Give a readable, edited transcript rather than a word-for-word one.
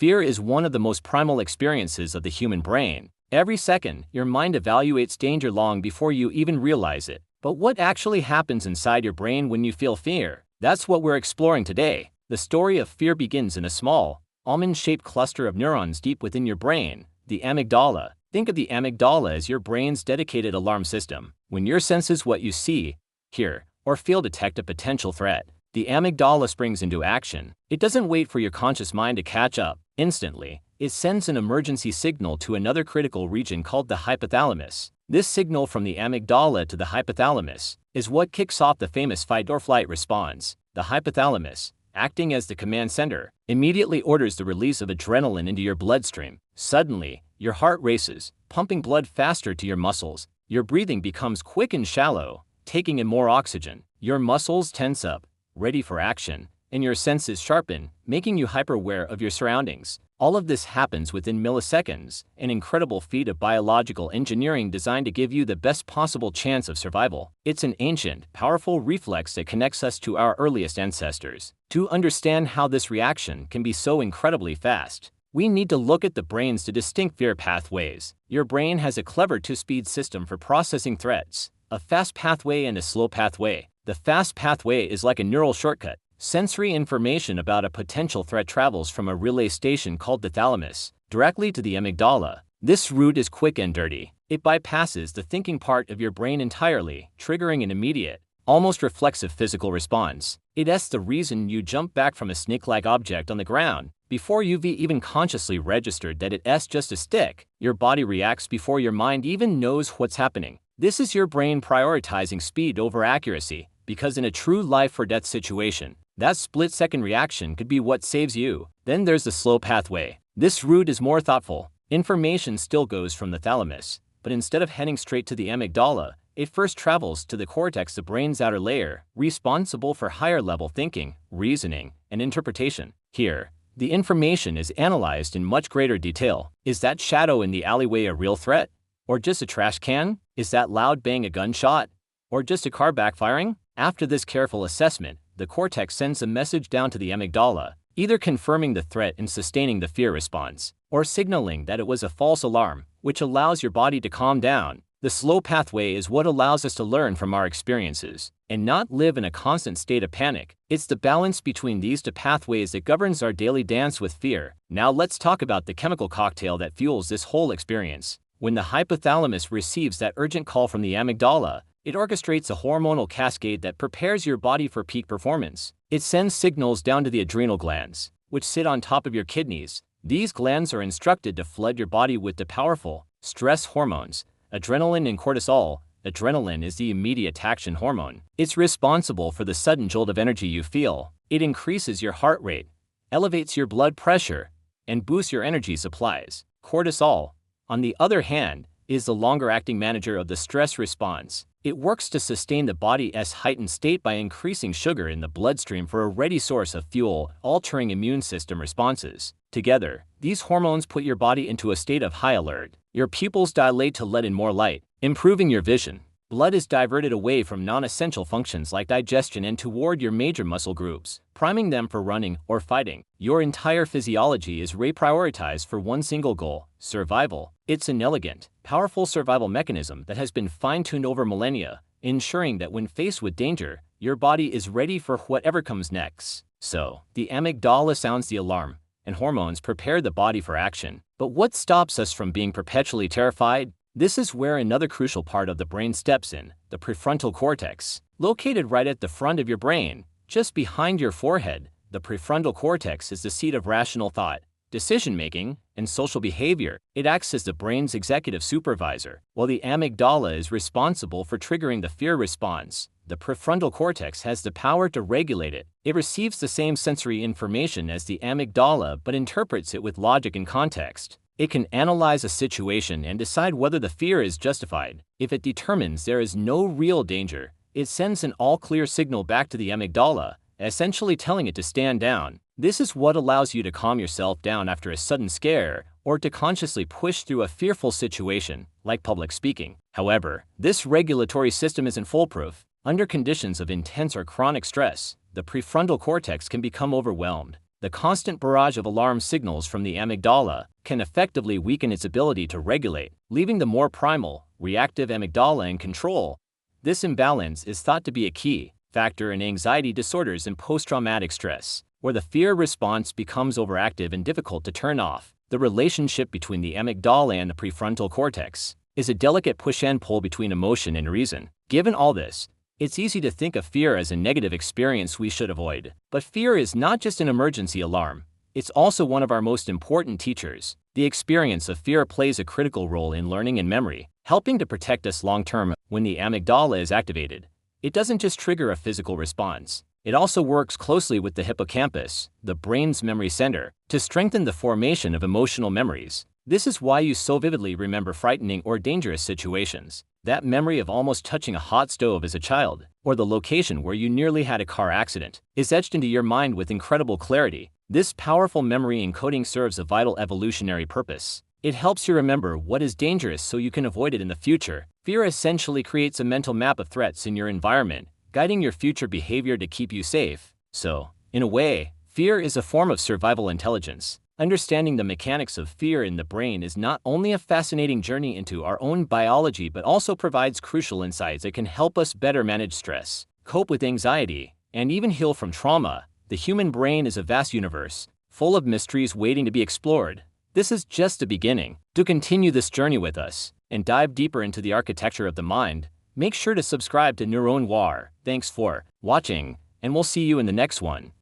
Fear is one of the most primal experiences of the human brain. Every second, your mind evaluates danger long before you even realize it. But what actually happens inside your brain when you feel fear? That's what we're exploring today. The story of fear begins in a small, almond-shaped cluster of neurons deep within your brain, the amygdala. Think of the amygdala as your brain's dedicated alarm system. When your senses what you see, hear, or feel detect a potential threat, the amygdala springs into action. It doesn't wait for your conscious mind to catch up. Instantly, it sends an emergency signal to another critical region called the hypothalamus. This signal from the amygdala to the hypothalamus is what kicks off the famous fight-or-flight response. The hypothalamus, acting as the command center, immediately orders the release of adrenaline into your bloodstream. Suddenly, your heart races, pumping blood faster to your muscles. Your breathing becomes quick and shallow, taking in more oxygen. Your muscles tense up, ready for action, and your senses sharpen, making you hyper-aware of your surroundings. All of this happens within milliseconds, an incredible feat of biological engineering designed to give you the best possible chance of survival. It's an ancient, powerful reflex that connects us to our earliest ancestors. To understand how this reaction can be so incredibly fast, we need to look at the brain's distinct fear pathways. Your brain has a clever two-speed system for processing threats, a fast pathway and a slow pathway. The fast pathway is like a neural shortcut. Sensory information about a potential threat travels from a relay station called the thalamus directly to the amygdala. This route is quick and dirty. It bypasses the thinking part of your brain entirely, triggering an immediate, almost reflexive physical response. It's the reason you jump back from a snake-like object on the ground before you've even consciously registered that it's just a stick. Your body reacts before your mind even knows what's happening. This is your brain prioritizing speed over accuracy, because in a true life-or-death situation, that split-second reaction could be what saves you. Then there's the slow pathway. This route is more thoughtful. Information still goes from the thalamus, but instead of heading straight to the amygdala, it first travels to the cortex, the brain's outer layer, responsible for higher-level thinking, reasoning, and interpretation. Here, the information is analyzed in much greater detail. Is that shadow in the alleyway a real threat? Or just a trash can? Is that loud bang a gunshot? Or just a car backfiring? After this careful assessment, the cortex sends a message down to the amygdala, either confirming the threat and sustaining the fear response, or signaling that it was a false alarm, which allows your body to calm down. The slow pathway is what allows us to learn from our experiences and not live in a constant state of panic. It's the balance between these two pathways that governs our daily dance with fear. Now let's talk about the chemical cocktail that fuels this whole experience. When the hypothalamus receives that urgent call from the amygdala, it orchestrates a hormonal cascade that prepares your body for peak performance. It sends signals down to the adrenal glands, which sit on top of your kidneys. These glands are instructed to flood your body with the powerful stress hormones, adrenaline and cortisol. Adrenaline is the immediate action hormone. It's responsible for the sudden jolt of energy you feel. It increases your heart rate, elevates your blood pressure, and boosts your energy supplies. Cortisol, on the other hand, is the longer-acting manager of the stress response. It works to sustain the body's heightened state by increasing sugar in the bloodstream for a ready source of fuel, altering immune system responses. Together, these hormones put your body into a state of high alert. Your pupils dilate to let in more light, improving your vision. Blood is diverted away from non-essential functions like digestion and toward your major muscle groups, priming them for running or fighting. Your entire physiology is reprioritized for one single goal: survival. It's an elegant, powerful survival mechanism that has been fine-tuned over millennia, ensuring that when faced with danger, your body is ready for whatever comes next. So, the amygdala sounds the alarm, and hormones prepare the body for action. But what stops us from being perpetually terrified? This is where another crucial part of the brain steps in, the prefrontal cortex. Located right at the front of your brain, just behind your forehead, the prefrontal cortex is the seat of rational thought, decision-making, and social behavior. It acts as the brain's executive supervisor. While the amygdala is responsible for triggering the fear response, the prefrontal cortex has the power to regulate it. It receives the same sensory information as the amygdala but interprets it with logic and context. It can analyze a situation and decide whether the fear is justified. If it determines there is no real danger, it sends an all-clear signal back to the amygdala, essentially telling it to stand down. This is what allows you to calm yourself down after a sudden scare or to consciously push through a fearful situation, like public speaking. However, this regulatory system isn't foolproof. Under conditions of intense or chronic stress, the prefrontal cortex can become overwhelmed. The constant barrage of alarm signals from the amygdala can effectively weaken its ability to regulate, leaving the more primal, reactive amygdala in control. This imbalance is thought to be a key factor in anxiety disorders and post-traumatic stress, where the fear response becomes overactive and difficult to turn off. The relationship between the amygdala and the prefrontal cortex is a delicate push and pull between emotion and reason. Given all this, it's easy to think of fear as a negative experience we should avoid. But fear is not just an emergency alarm, it's also one of our most important teachers. The experience of fear plays a critical role in learning and memory, helping to protect us long-term. When the amygdala is activated, it doesn't just trigger a physical response. It also works closely with the hippocampus, the brain's memory center, to strengthen the formation of emotional memories. This is why you so vividly remember frightening or dangerous situations. That memory of almost touching a hot stove as a child, or the location where you nearly had a car accident, is etched into your mind with incredible clarity. This powerful memory encoding serves a vital evolutionary purpose. It helps you remember what is dangerous so you can avoid it in the future. Fear essentially creates a mental map of threats in your environment, guiding your future behavior to keep you safe. So, in a way, fear is a form of survival intelligence. Understanding the mechanics of fear in the brain is not only a fascinating journey into our own biology but also provides crucial insights that can help us better manage stress, cope with anxiety, and even heal from trauma. The human brain is a vast universe, full of mysteries waiting to be explored. This is just the beginning. To continue this journey with us and dive deeper into the architecture of the mind, make sure to subscribe to NeuroNoir. Thanks for watching, and we'll see you in the next one.